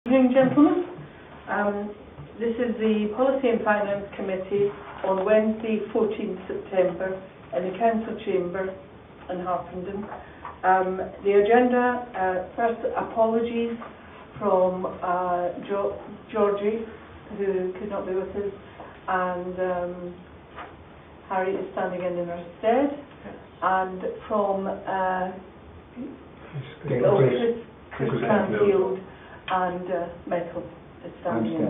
Good evening, gentlemen. This is the Policy and Finance Committee on Wednesday, 14th September in the Council Chamber in Harpenden. The agenda, first apologies from Georgie, who could not be with us, and Harry is standing in her stead, and from Chris Canfield and Michael is standing in.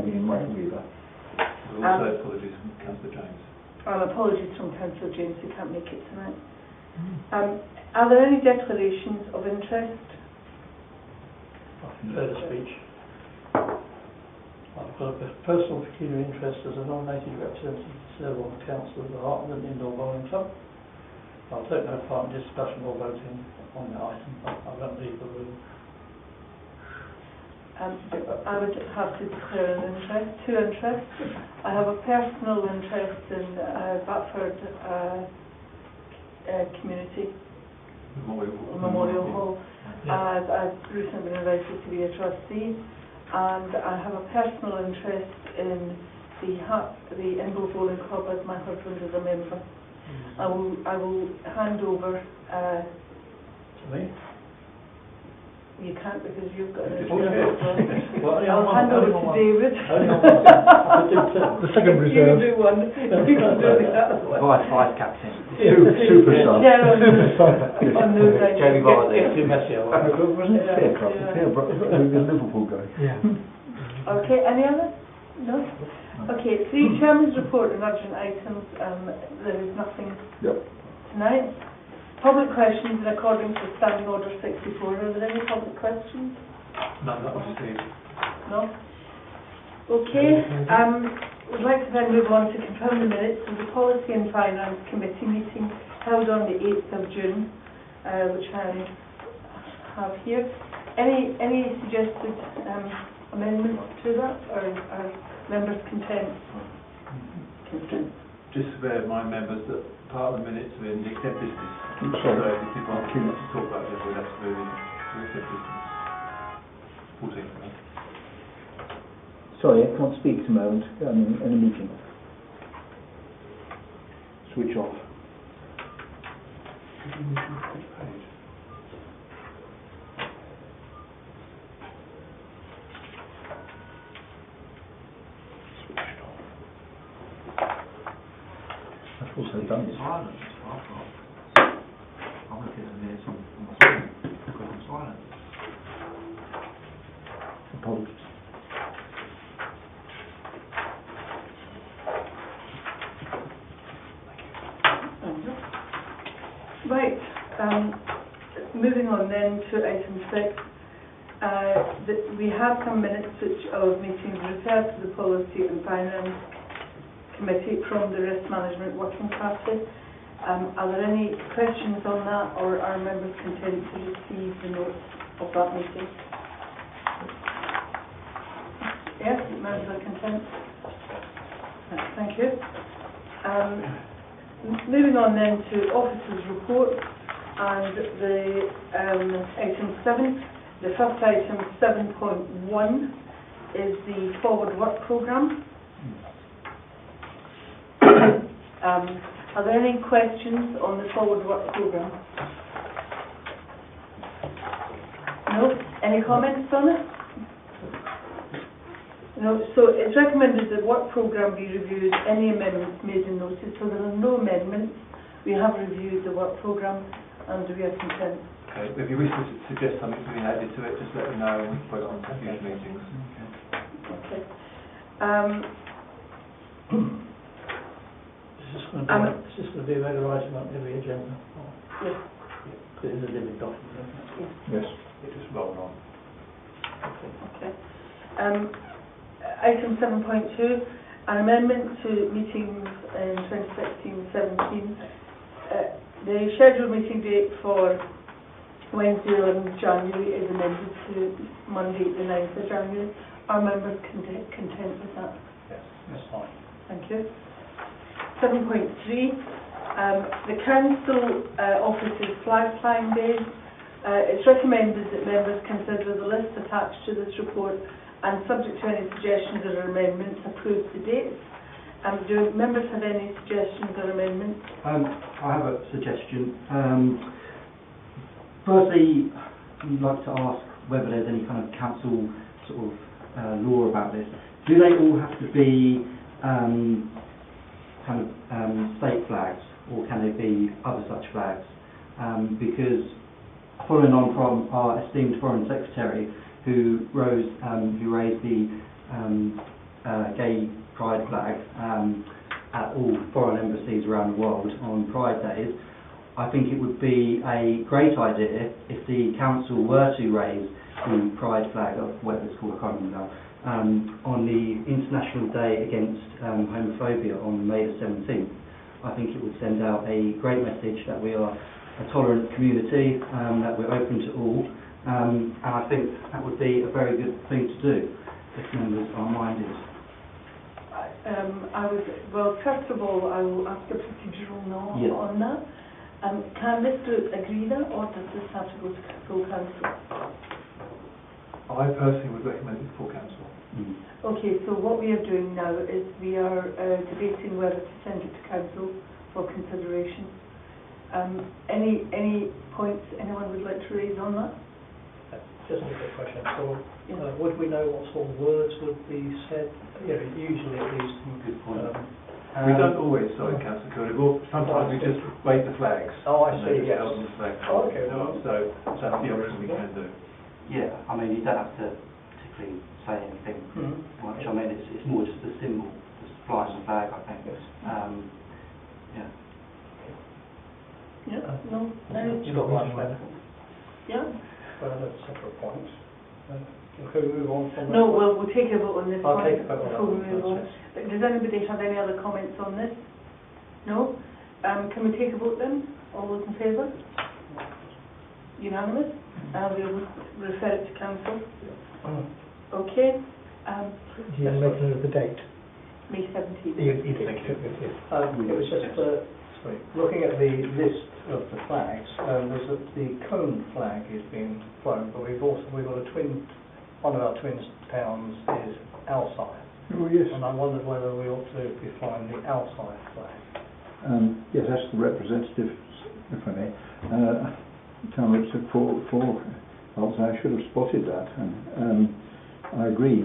Also apologies from Councillor James. And apologies from Councillor James, who can't make it tonight. Are there any declarations of interest? Further speech. I've got a personal peculiar interest as a nominated representative to serve on the Council of the Harpenden Indoor Bowling Club. I'll take no part in discussion or voting on the item. I won't leave the room. I would have to declare two interests. I have a personal interest in Batford Community Memorial Hall. I've recently been invited to be a trustee, and I have a personal interest in the Indoor Bowling Club, as my husband is a member. I will hand over To me? You can't, because you've got an Okay. Well, I'll hand over to David. The second reserve. You do one. You can do the other one. Vice captain. Super sub. On those lines. Jamie Vardy. Too messy. Wasn't it fair club? The Liverpool guy. Yeah. Okay, any other? No? Okay, the Chairman's report on urgent items. There is nothing tonight. Public questions in accordance with Standing Order 64. Are there any public questions? None that was received. No? Okay, we'd like to then move on to confirm the minutes of the Policy and Finance Committee meeting held on the 8th of June, which I have here. Any suggested amendments to that, or are members content? Just to bear in mind, members, that part of the minutes are in the exempt business. So if you want to talk about them, we'll have to move into exempt business. 14. Sorry, I can't speak at the moment. I'm in a meeting. Switch off. I've also done this. Silence. I'm looking at the minutes on my screen. Because I'm silent. Apologies. Right, moving on then to item 6. We have some minutes of meetings referred to the Policy and Finance Committee from the Risk Management Working Party. Are there any questions on that, or are members content to receive the notes of that meeting? Yes, members are content. Thank you. Moving on then to officers' report, and the item 7. The first item, 7.1, is the forward work programme. Are there any questions on the forward work programme? No? Any comments on it? No. So it's recommended that work programme be reviewed, any amendments made in notice. So there are no amendments. We have reviewed the work programme and we are content. Okay, if you wish to suggest something to be added to it, just let me know and we can put it on future meetings. Okay. Is this going to be a regular item on every agenda? Yes. Because it is a living document, isn't it? Yes. It just rolled on. Okay. Item 7.2, an amendment to meetings in 2016-17. The scheduled meeting date for Wednesday 11th January is amended to Monday the 9th of January. Are members content with that? Yes, that's fine. Thank you. 7.3, the Council offices flag flying days. It's recommended that members consider the list attached to this report and subject to any suggestions or amendments, approve the dates. Do members have any suggestions or amendments? I have a suggestion. Firstly, I'd like to ask whether there's any kind of council sort of law about this. Do they all have to be state flags, or can they be other such flags? Because following on from our esteemed Foreign Secretary, who raised the gay pride flag at all foreign embassies around the world on Pride Days, I think it would be a great idea if the council were to raise the pride flag, or whatever it's called, I can't remember now, on the International Day Against Homophobia on May the 17th. I think it would send out a great message that we are a tolerant community, that we're open to all, and I think that would be a very good thing to do if members are minded. Well, first of all, I will ask a procedural no on that. Can this group agree that, or does this have to go to full council? I personally would recommend it for council. Okay, so what we are doing now is we are debating whether to send it to council for consideration. Any points anyone would like to raise on that? Just a quick question. So, would we know what sort of words would be said? Usually at least. Good point. We don't always sign council code. Well, sometimes we just wave the flags. Oh, I see. Yes. The flags. Oh, okay. So that's the option we can do. Yeah, I mean, you don't have to particularly say anything much. I mean, it's more just the symbol, just flying the flag, I think. Yes. Yeah. Yeah, no? You've got one flag. Yeah? Well, that's a separate point. Can we move on from that? No, well, we'll take a vote on this I'll one take a vote on before we that. move on. Yes. But does anybody have any other comments on this? No? Can we take a vote then? All those in favour? Unanimous? We'll refer it to council. Okay. Do you make note of the date? May 17th. Thank you. It was just looking at the list of the flags. There's the cone flag is being flown, but we've got one of our twin towns is Alside. Oh, yes. And I wondered whether we ought to be flying the Alside flag. Yes, that's the representative, if I may. Town representative for Alside. I should have spotted that. And I agree.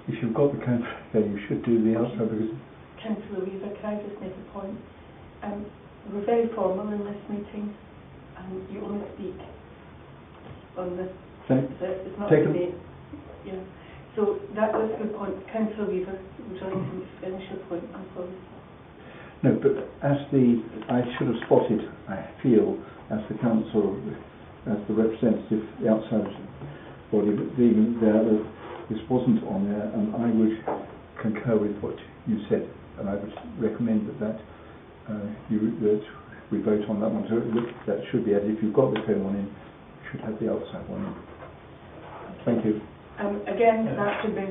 If you've got the country, you should do the Alside, because... Councillor Weaver, can I just make a point? We're very formal in this meeting, and you only speak on this. It's not a debate. Yeah. So that was a good point. Councillor Weaver, would you like to finish your point? I'm sorry. No, but I should have spotted, I feel, as the council, as the representative, the outside body, this wasn't on there, and I would concur with what you said, and I would recommend that we vote on that one. So that should be added. If you've got the cone one in, you should have the outside one in. Thank you. Again, that should be...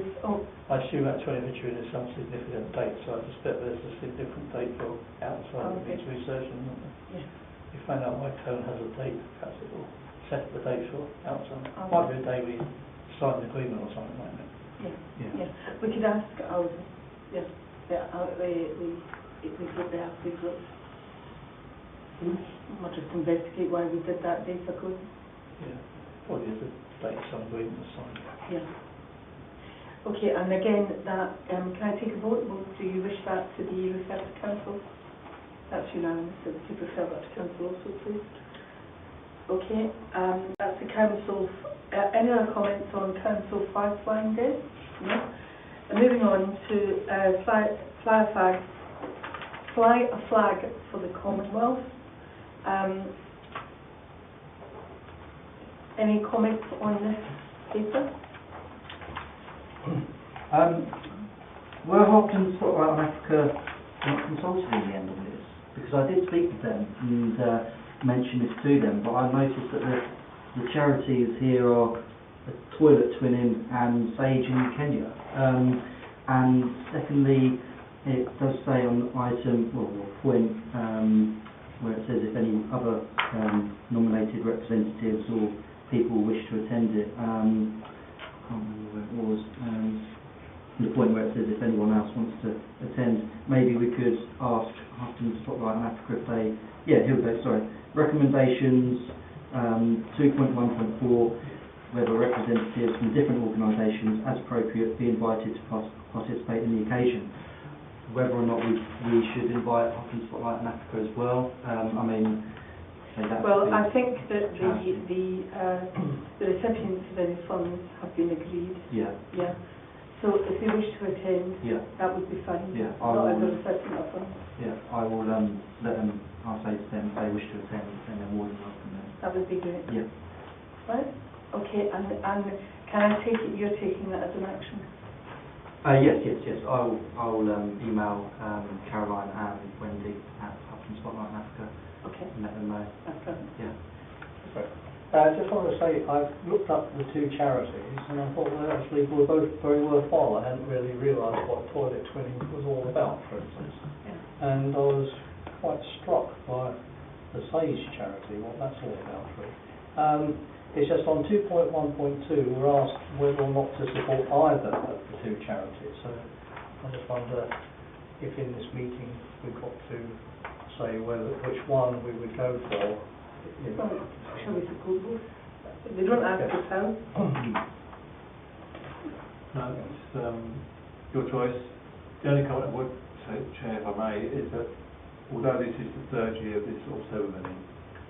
I assume that 20th of June is some significant date, so I suspect there's a significant date for Outside. We need to research and you find out why Cone has a date, perhaps it will set the date for Outside. Might be a day we sign an agreement or something like that. Yeah. We could ask our... the group there, the group. We'll just investigate why we did that date ago. Yeah, probably is a date some agreement was signed. Yeah. Okay, and again, that can I take a vote? Do you wish that to be referred to council? That's unanimous. So would you refer that to council also, please? Okay, that's the council. Any other comments on council flying day? No. Moving on to fly a flag for the Commonwealth. Any comments on this paper? Were Harpenden Spotlight on Africa not consulted in the end on this? Because I did speak with them and mention this to them, but I noticed that the charities here are Toilet Twinning and Sage in Kenya. And secondly, it does say on item, or point, where it says if any other nominated representatives or people wish to attend it, I can't remember where it was the point where it says if anyone else wants to attend, maybe we could ask Harpenden Spotlight on Africa if they, here we go, sorry. Recommendations, 2.1.4, whether representatives from different organisations, as appropriate, be invited to participate in the occasion. Whether or not we should invite Harpenden Spotlight on Africa as well, I think that the recipients of any funds have been agreed. Yeah. Yeah. So if they wish to attend, that would be fine. Yeah. Not as a recipient of funds. Yeah. I will let them. I'll say to them if they wish to attend, then they're more than welcome. That would be great. Yeah. Right. Okay. And can I take it you're taking that as an action? Yes. I'll email Caroline and Wendy at Harpenden Spotlight in Africa. Okay. And let them know. That's perfect. Yeah. I just want to say, I've looked up the two charities and I thought they actually were both very worthwhile. I hadn't really realised what toilet twinning was all about, for instance. Yeah. And I was quite struck by the Sage charity, what that's all about, really. It's just on 2.1.2 we're asked whether or not to support either of the two charities. So I just wonder if in this meeting we've got to say which one we would go for. Shall we support both? They don't ask us how. No, it's your choice. The only comment I would say, Chair, if I may, is that although this is the third year of this sort of ceremony,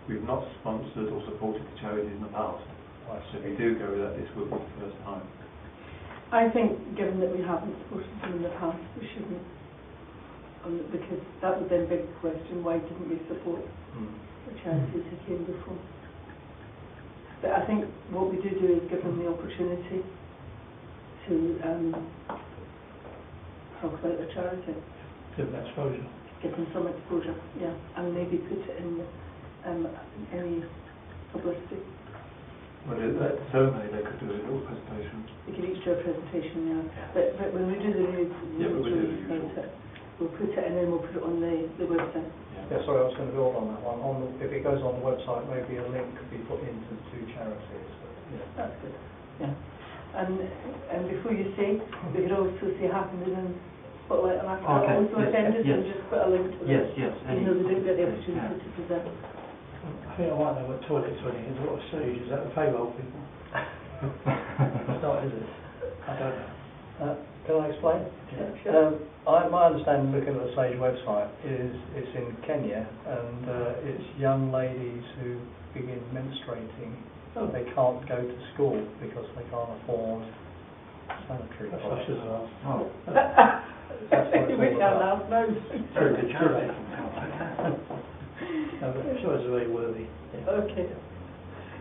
we've not sponsored or supported the charities in the past. So if we do go with that, this will be the first time. I think, given that we haven't supported them in the past, we shouldn't. Because that would then beg the question, why didn't we support the charities who came before? But I think what we do is give them the opportunity to talk about the charity. Give them exposure. Give them some exposure, yeah, and maybe put it in any publicity. Well, at the ceremony they could do a little presentation. They could each do a presentation, yeah. But when we do the news, we'll put it and then we'll put it on the website. Yeah, sorry, I was going to build on that one. If it goes on the website, maybe a link could be put into the two charities. But, that's good. Yeah. And before you say, we could also say Harpenden and Spotlight on Africa also attended and just put a link to them. Yes. Even though they didn't get the opportunity to present. I think I might know what toilet twinning is. What Sage is that the payroll people? It's not, is it? I don't know. Can I explain? Yeah, sure. My understanding, looking at the Sage website, is it's in Kenya, and it's young ladies who begin menstruating. They can't go to school because they can't afford sanitary products. Oh. That's what it's We all can't about. ask no. Very good charity. No, but I'm sure it's very worthy. Yeah. Okay.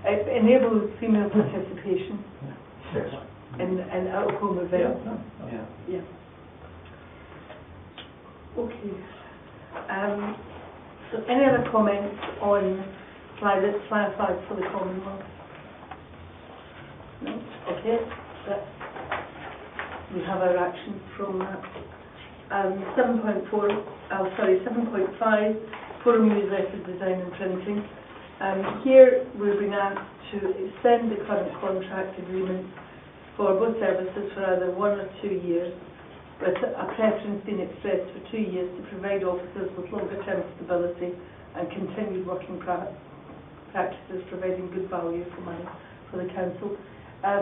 It enables female participation Yes. in out-of-home events. Yeah. Okay. So any other comments on flag flags for the Commonwealth? No? Okay. We have our action from that. 7.5, Forum Newsletter Design and Printing. Here we're being asked to extend the current contract agreement for both services for either 1 or 2 years, with a preference being expressed for 2 years to provide officers with longer term stability and continued working practices, providing good value for money for the Council.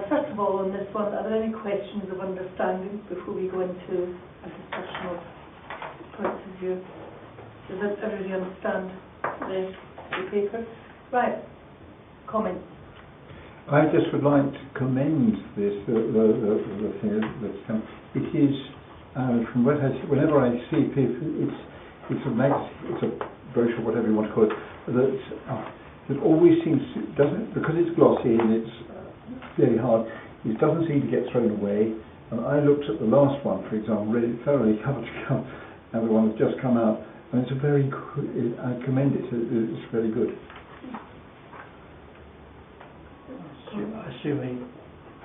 First of all, on this one, are there any questions of understanding before we go into a discussion of points of view? Does everybody understand the paper? Right. Comments? I just would like to commend this, the thing that's come. It is, from what whenever I see people, it's a brochure, whatever you want to call it, that always seems, because it's glossy and it's very hard, it doesn't seem to get thrown away. And I looked at the last one, for example, read it thoroughly, cover to cover, and the one that's just come out, and it's a very good, I commend it, it's very good. Assuming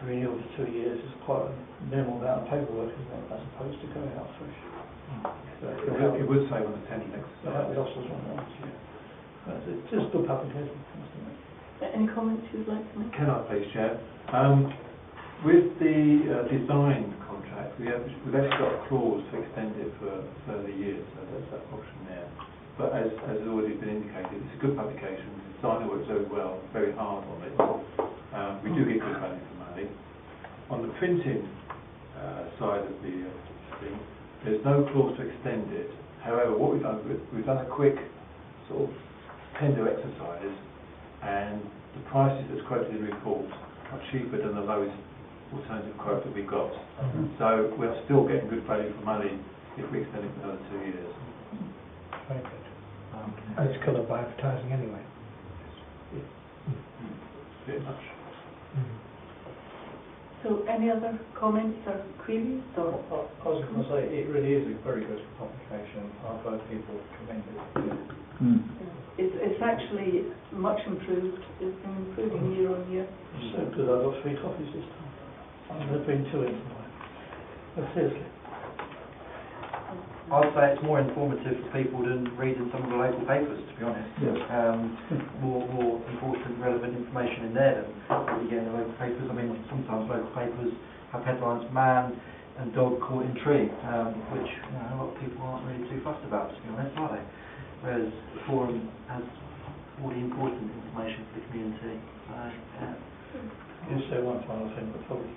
renewal for 2 years is quite a minimal amount of paperwork, isn't it, as opposed to going out fresh. It would say on the tender next. So that was also one. It's just good publication. Any comments you'd like to make? Can I please, Chair? With the design contract, we've actually got a clause to extend it for further years, so there's that option there. But as has already been indicated, it's a good publication. The designer works very well, very hard on it. We do get good value for money. On the printing side of the thing, there's no clause to extend it. However, what we've done a quick sort of tender exercise, and the prices that's quoted in the report are cheaper than the lowest alternative quote that we got. So we're still getting good value for money if we extend it for another 2 years. Very good. And it's covered by advertising anyway. Pretty much. So any other comments or queries or? I was going to say, it really is a very good publication. I've heard people commend it. It's actually much improved. It's been improving year on year. So good, I got 3 copies this time. I'm going to bring 2 in tonight. But seriously. I'd say it's more informative for people than reading some of the local papers, to be honest. Yes. More important, relevant information in there than what you get in the local papers. I mean, sometimes local papers have headlines, man and dog caught in tree, which a lot of people aren't really too fussed about, to be honest, are they? Whereas the forum has all the important information for the community. I'll say one final thing, but probably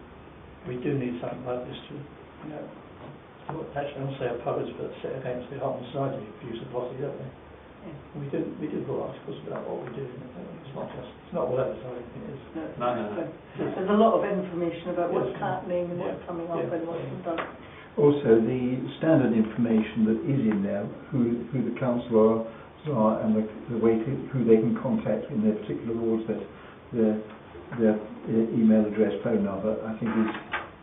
we do need something like this to, actually I don't say oppose, but set against the Harpenden Society views of Lottie, don't we? Yeah. We do put articles about what we do. It's not all advertising, it is. No. There's a lot of information about what's happening and what's coming up and what's been done. Also, the standard information that is in there, who the councillors are and the way who they can contact in their particular wards, their email address, phone number, I think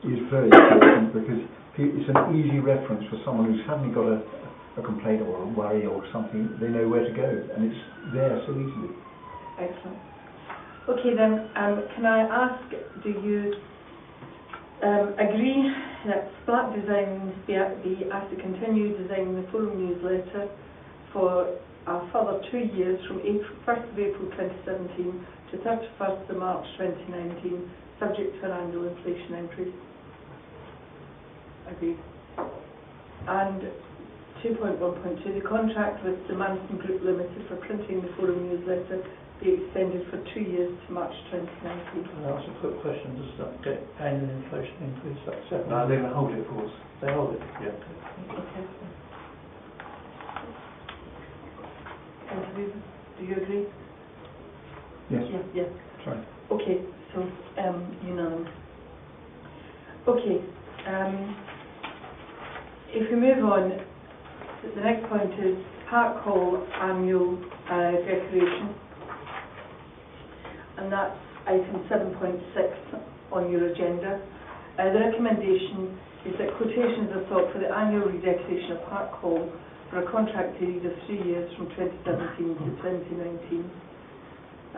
is very important, because it's an easy reference for someone who's suddenly got a complaint or a worry or something. They know where to go, and it's there so easily. Excellent. Okay then, can I ask, do you agree that Black Design be asked to continue designing the forum newsletter for a further 2 years from 1st of April 2017 to 31st of March 2019, subject to an annual inflation increase? Agreed. And 2.1.2, the contract with the Manson Group Limited for printing the forum newsletter be extended for 2 years to March 2019. Can I ask a quick question? Does that get annual inflation increase? No, they're going to hold it for us. They hold it? Yeah. Okay. Do you agree? Yes. Yeah. Sorry. Okay, so unanimous. Okay, if we move on, the next point is Park Hall annual decoration, and that's item 7.6 on your agenda. The recommendation is that quotations are sought for the annual redecoration of Park Hall for a contract period of 3 years from 2017 to 2019.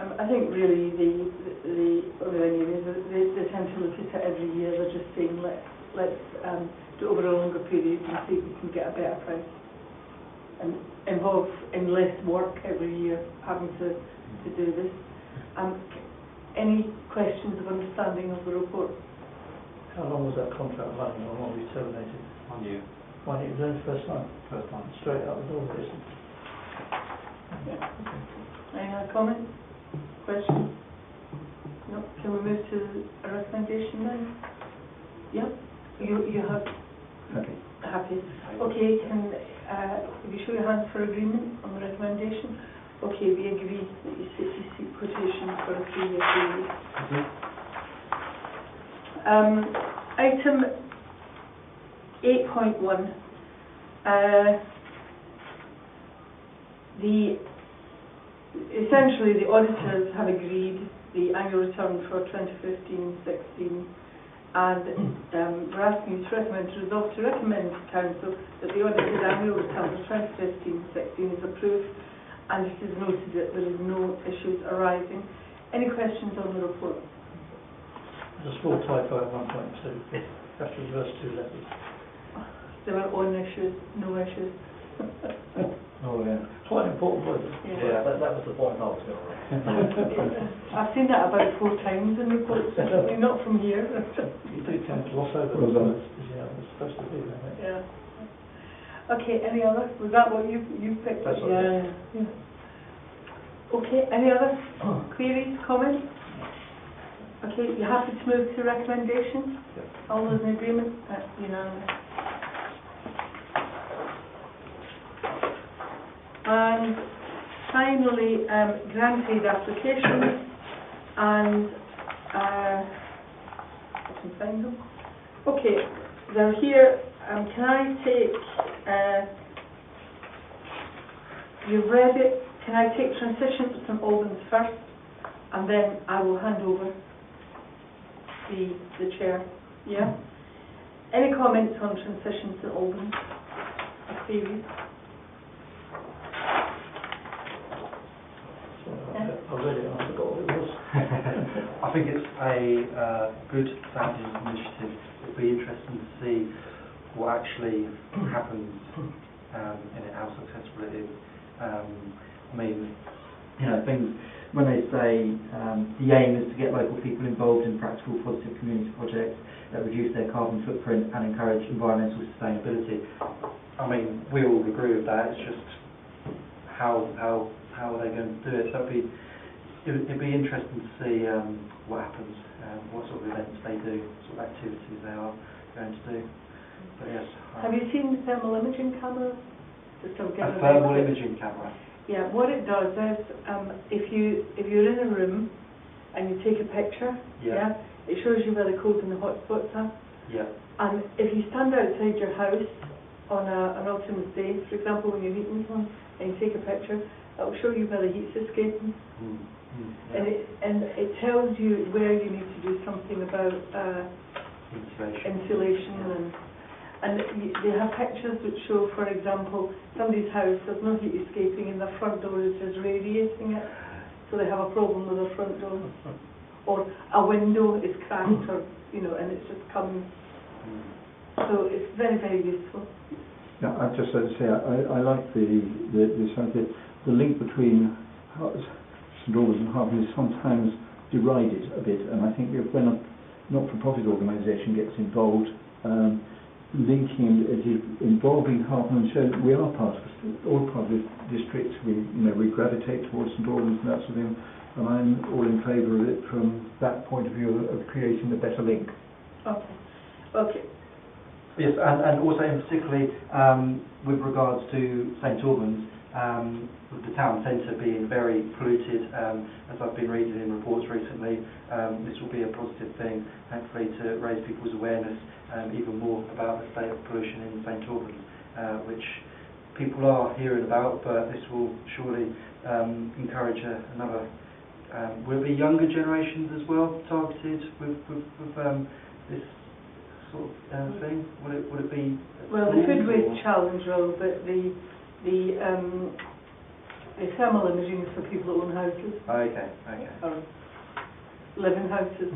I think really they tend to look at it every year. They're just saying let's do it over a longer period and see if we can get a better price, and involve in less work every year having to do this. Any questions of understanding of the report? How long was that contract running, or what we terminated? 1 year. 1 year, was it the first time? First time. Straight out the door, isn't Any other comments? Questions? No. Can we move to a recommendation then? Yeah. You have happy. Okay. Can you show your hands for agreement on the recommendation? Okay, we agree that you seek quotations for a 3-year period. Item 8.1. Essentially, the auditors have agreed the annual return for 2015-16, and we're asking you to recommend to Council that the audited annual return for 2015-16 is approved, and it is noted that there is no issues arising. Any questions on the report? There's a small typo at 1.2. You have to reverse 2 letters. There were on issues, no issues. Oh, yeah. Quite an important point. Yeah. That was the point I was going to raise. I've seen that about 4 times in reports, certainly not from here. You do tend to gloss over Well the done. words, it's supposed to be, isn't it? Yeah. Okay, any other? Was that what you picked up? That's what Yeah. Okay, any other queries, comments? Okay, you happy to move to recommendation? Yeah. All those in agreement? That's unanimous. And finally, granted applications, and I can find them. Okay, they're here. Can I take, you've read it, can I take transition to St Albans first, and then I will hand over the chair, yeah? Any comments on transition to St Albans? A series? I read it and I forgot what it was. I think it's a good sounding initiative. It'll be interesting to see what actually happens in it, how successful it is. I mean, you know, things, when they say the aim is to get local people involved in practical positive community projects that reduce their carbon footprint and encourage environmental sustainability. I mean, we all agree with that. It's just how are they going to do it? So it'd be interesting to see what happens, what sort of events they do, what sort of activities they are going to do. But yes. Have you seen the thermal imaging camera? Just to give A thermal imaging camera? Yeah, what it does is, if you're in a room and you take a picture, Yeah. it shows you where the cold and the hot spots are. Yeah. And if you stand outside your house on an autumn's day, for example, when you're heating on, and you take a picture, it will show you where the heat's escaping. Yeah. And it tells you where you need to do something about insulation and they have pictures which show, for example, somebody's house, there's no heat escaping and their front door is just radiating it, so they have a problem with their front door. Or a window is cracked, or and it's just coming. So it's very, very useful. Yeah, I'd just like to say I like the link between St Albans and Harpenden is sometimes derided a bit, and I think when a not-for-profit organisation gets involved, linking it, involving Harpenden, shows we are all part of this district. We gravitate towards St Albans and that sort of thing, and I'm all in favour of it from that point of view of creating a better link. Okay. Yes, and also in particularly with regards to St Albans, with the town centre being very polluted, as I've been reading in reports recently, this will be a positive thing, hopefully, to raise people's awareness even more about the state of pollution in St Albans, which people are hearing about, but this will surely encourage another. Will it be younger generations as well targeted with this sort of thing? Will it be? Well, the food waste challenge will, but the thermal imaging is for people who own houses. Okay. Or live in houses,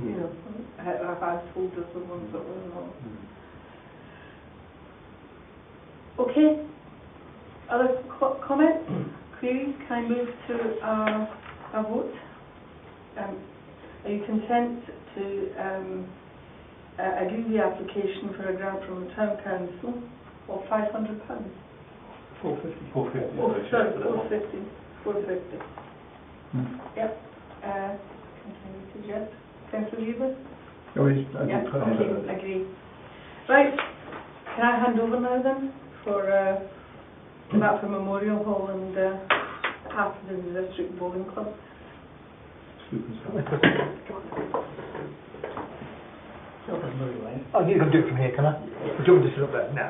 our householders are the ones that own them. Okay. Other comments? Queries? Can I move to our vote? Are you content to agree the application for a grant from the Town Council of £500? 450. 450. Oh, sorry, 450. Yep. Yes. Councillor Weaver? Oh, yes, I Yeah, did put ahead of okay, it. agree. Right, can I hand over now then for that for Memorial Hall and Harpenden District Bowling Club? Super stuff. Oh, you can do it from here, can I? Or do you want me to sit up there? No.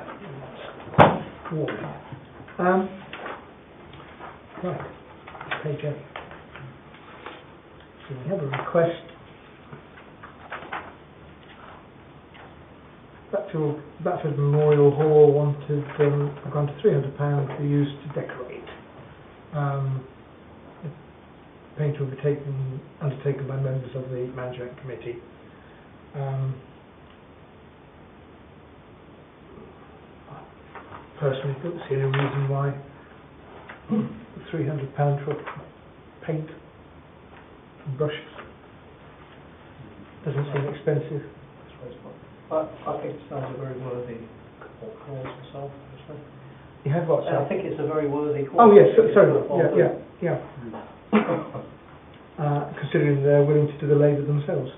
Right, page 8. So we have a request Batford Memorial Hall wanted a grant of £300 to be used to decorate. The paint will be undertaken by members of the management committee. Personally, don't see any reason why £300 for paint and brushes. Doesn't seem expensive. I think it sounds a very worthy cause myself, actually. You have what, I sir? think it's a very worthy cause. Oh yes, sorry, yeah. Considering they're willing to do the labour themselves.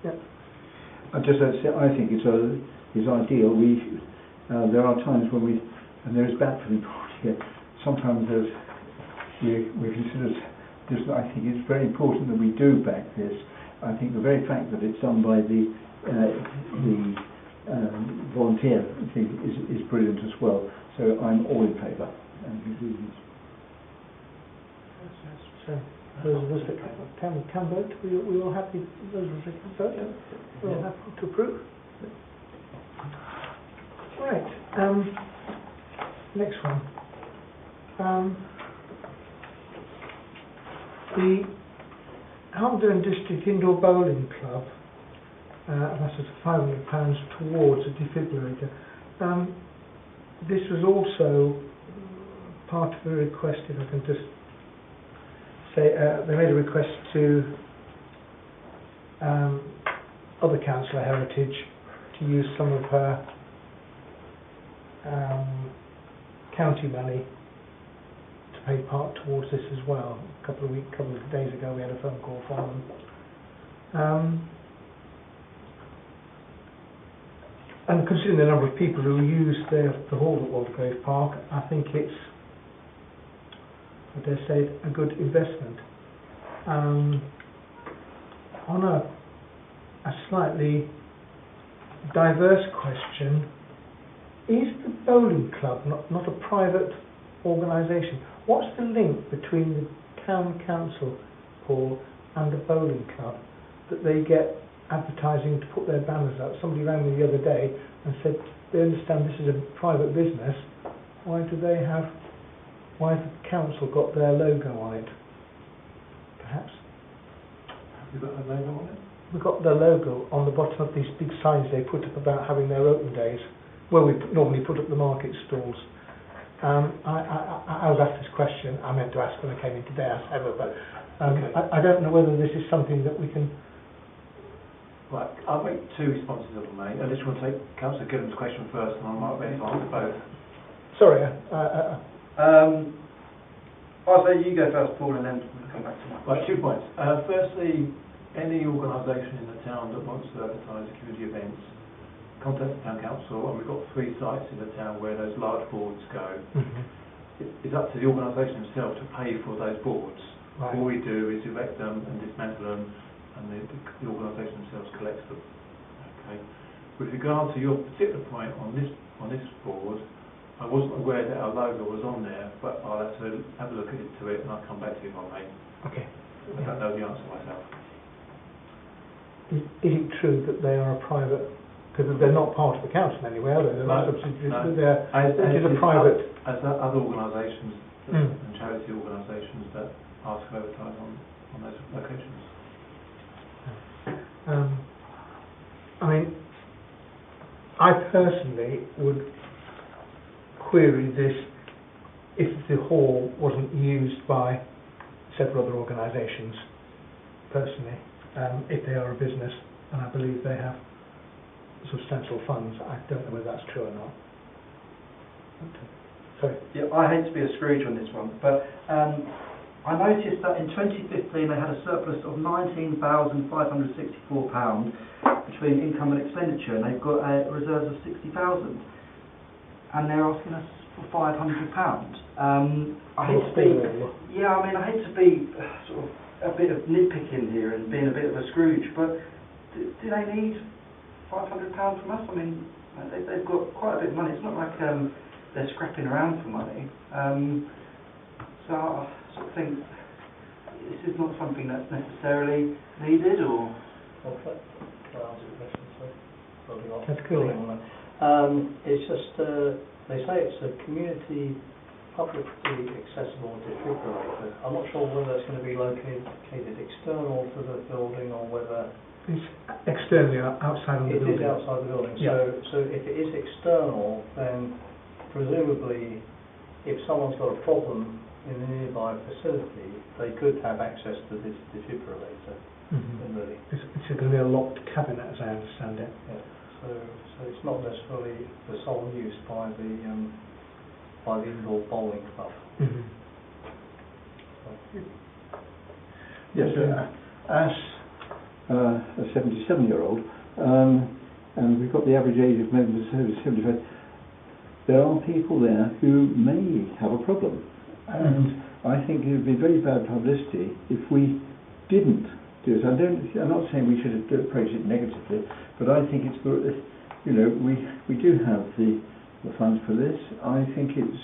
Yeah. I just have to say, I think it's ideal. There are times when and there is bad feeling here. Sometimes we consider this. I think it's very important that we do back this. I think the very fact that it's done by the volunteer thing is brilliant as well. So I'm all in favour. So those of us that can vote, we all happy. Those of us that can vote, we're all happy to approve. Right. Next one. The Harpenden District Indoor Bowling Club. That's £500 towards a defibrillator. This was also part of a request, if I can just say, they made a request to other councillor Heritage to use some of her county money to pay part towards this as well. A couple of days ago we had a phone call from them. And considering the number of people who use the hall at Waldegrave Park, I think it's, I dare say, a good investment. On a slightly diverse question, is the bowling club not a private organisation? What's the link between the town council hall and the bowling club that they get advertising to put their banners up? Somebody rang me the other day and said they understand this is a private business. Why has the council got their logo on it? Perhaps. Have you got a logo on it? We've got their logo on the bottom of these big signs they put up about having their open days, where we normally put up the market stalls. I was asked this question. I meant to ask when I came in today, as ever, but Okay. I don't know whether this is something that we can. Right, I'll make two responses of them, mate. I just want to take Councillor Gillen's question first, and I might be able to answer both. Sorry. I'll say you go first, Paul, and then we'll come back to that. Right, 2 points. Firstly, any organisation in the town that wants to advertise community events, contact the town council, and we've got 3 sites in the town where those large boards go. It's up to the organisation themselves to pay for those boards. Right. All we do is erect them and dismantle them, and the organisation themselves collects them. Okay. With regard to your particular point on this board, I wasn't aware that our logo was on there, but I'll have to have a look into it and I'll come back to you if I may. Okay. I don't know the answer myself. Is it true that they are a private? Because they're not part of the council anyway, are they? They're not subsidiaries. No. It is a private. As other organisations and charity organisations that ask to advertise on those locations. I mean, I personally would query this if the hall wasn't used by several other organisations, personally, if they are a business, and I believe they have substantial funds. I don't know whether that's true or not. Sorry. Yeah, I hate to be a Scrooge on this one, but I noticed that in 2015 they had a surplus of £19,564 between income and expenditure, and they've got a reserve of £60,000, and they're asking us for £500. I hate to be, I hate to be sort of a bit of nitpicking here and being a bit of a Scrooge, but do they need £500 from us? I mean, they've got quite a bit of money. It's not like they're scrapping around for money. So I sort of think this is not something that's necessarily needed, or. Okay. Can I answer the question, sorry? That's cool. It's just, they say it's a community, publicly accessible defibrillator. I'm not sure whether it's going to be located external to the building or whether. It's externally outside of the building. It is outside the building. Yeah. So if it is external, then presumably, if someone's got a problem in a nearby facility, they could have access to this defibrillator. Really. It's going to be a locked cabinet, as I understand it. Yeah. So it's not necessarily the sole use by the indoor bowling club. Yes, as a 77-year-old, and we've got the average age of members over 75, there are people there who may have a problem. And I think it would be very bad publicity if we didn't do it. I'm not saying we should approach it negatively, but I think it's, you know, we do have the funds for this. I think it's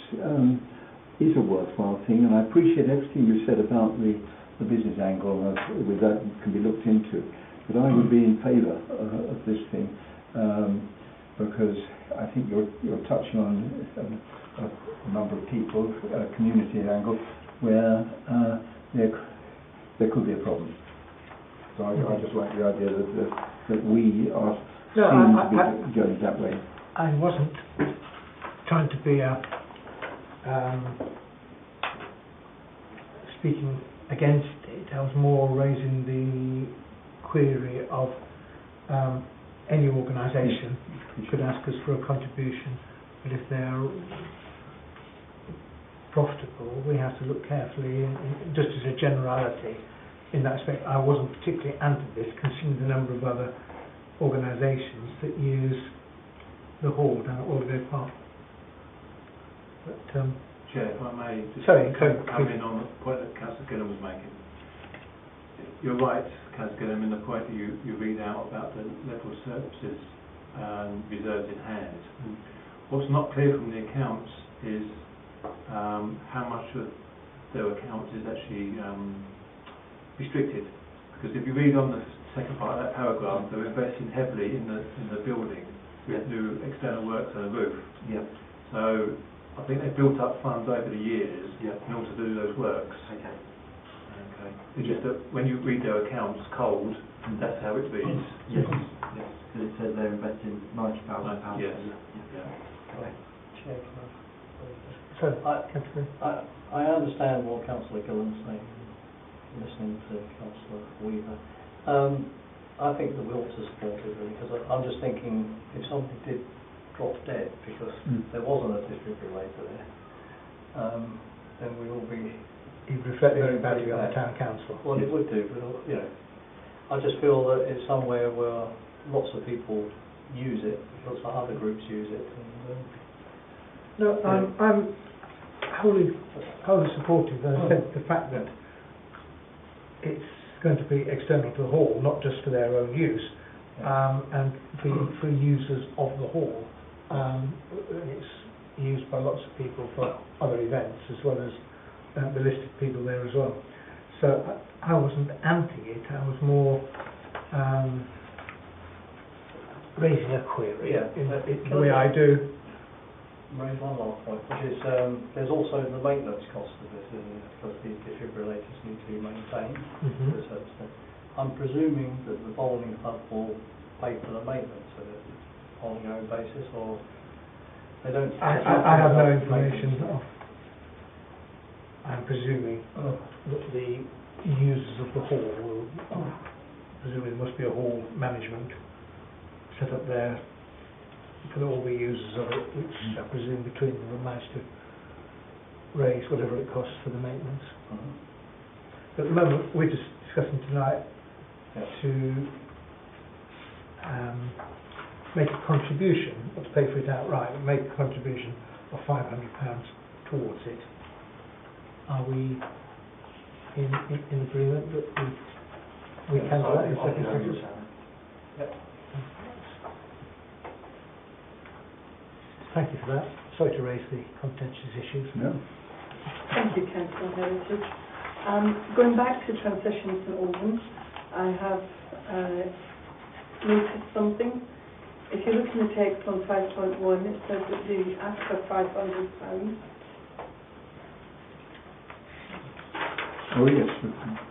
is a worthwhile thing, and I appreciate everything you said about the business angle with that can be looked into. But I would be in favour of this thing because I think you're touching on a number of people, a community angle where there could be a problem. So I just like the idea that we are seen to be going that way. I wasn't trying to be speaking against it. I was more raising the query of any organisation could ask us for a contribution, but if they're profitable, we have to look carefully. Just as a generality, in that aspect, I wasn't particularly anti this, considering the number of other organisations that use the hall down at Aldergate Park. But, Chair, if I may just come in on the point that Councillor Gillen was making. You're right, Councillor Gillen, in the point that you read out about the level of surpluses and reserves in hand. And what's not clear from the accounts is how much of their accounts is actually restricted. Because if you read on the second part of that paragraph, they're investing heavily in the building with new external works on the roof. Yeah. So I think they've built up funds over the years in order to do those works. Okay. It's just that when you read their accounts cold, that's how it reads. Yes. Yes. Because it says they're investing £90,000. Yes. Okay. Chair, so, I understand what Councillor Gillen's saying, listening to Councillor Weaver. I think that we ought to support it, really, because I'm just thinking if somebody did drop dead because there wasn't a defibrillator there, then we will be... You'd reflect very badly on the town council. Well, it would do, but you know, I just feel that it's somewhere where lots of people use it, lots of other groups use it. And, no, I'm wholly supportive. As I said, the fact that it's going to be external to the hall, not just for their own use, and for users of the hall. It's used by lots of people for other events as well as the listed people there as well. So I wasn't anti it, I was more raising a query in the way I do. Raise one last point, which is there's also the maintenance cost of this, isn't it? Because these defibrillators need to be maintained to a certain extent. I'm presuming that the bowling club will pay for the maintenance of it on an ongoing basis, or they don't... I have no information. I'm presuming that the users of the hall will, presumably there must be a hall management set up there for all the users of it, which I presume between them will manage to raise whatever it costs for the maintenance. But at the moment we're just discussing tonight to make a contribution, not to pay for it outright, but make a contribution of £500 towards it. Are we in agreement that we can do that in circumstances? Yep. Thank you for that. Sorry to raise the contentious issues. No. Thank you, Councillor Heritage. Going back to Transition St Albans, I have noticed something. If you look in the text on 5.1, it says that they ask for £500. Oh yes.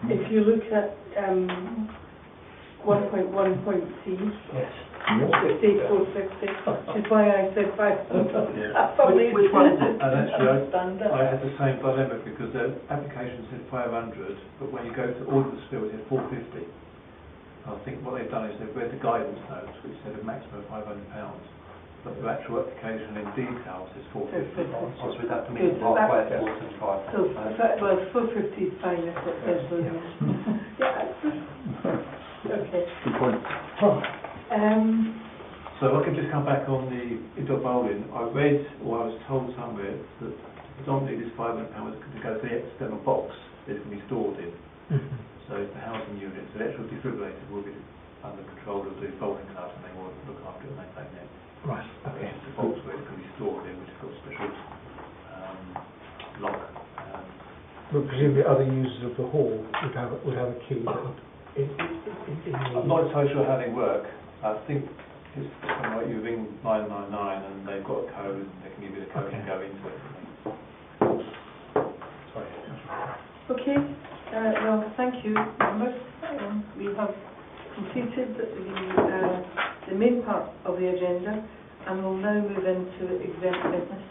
If you look at 1.1.c, Yes. Say 460, which is why I said 500. Yeah. That probably Which one is it? And actually, standard. I had the same dilemma because the application said 500, but when you go to order the spill, it said 450. I think what they've done is they've read the guidance notes, which said a maximum of £500, but the actual application in detail says 450. So we'd have to Good, meet halfway at that's- 475. So, well, 450 is fine if it says so. Yeah, okay. Good point. So if I could just come back on the indoor bowling, I read, or I was told somewhere, that predominantly this £500 is going to go to the external box that it's going to be stored in. So it's the housing unit, so the actual defibrillator will be under control of the bowling clubs and they will look after it and maintain it. Right, okay. It's the box where it's going to be stored in, which has got a special lock. But presumably other users of the hall would have a key that would... I'm not entirely sure how they work. I think it's something like you ring 999 and they've got a code and they can give you the code and go into it. Sorry. Okay, well, thank you, members. We have completed the main part of the agenda and we'll now move into exempt business.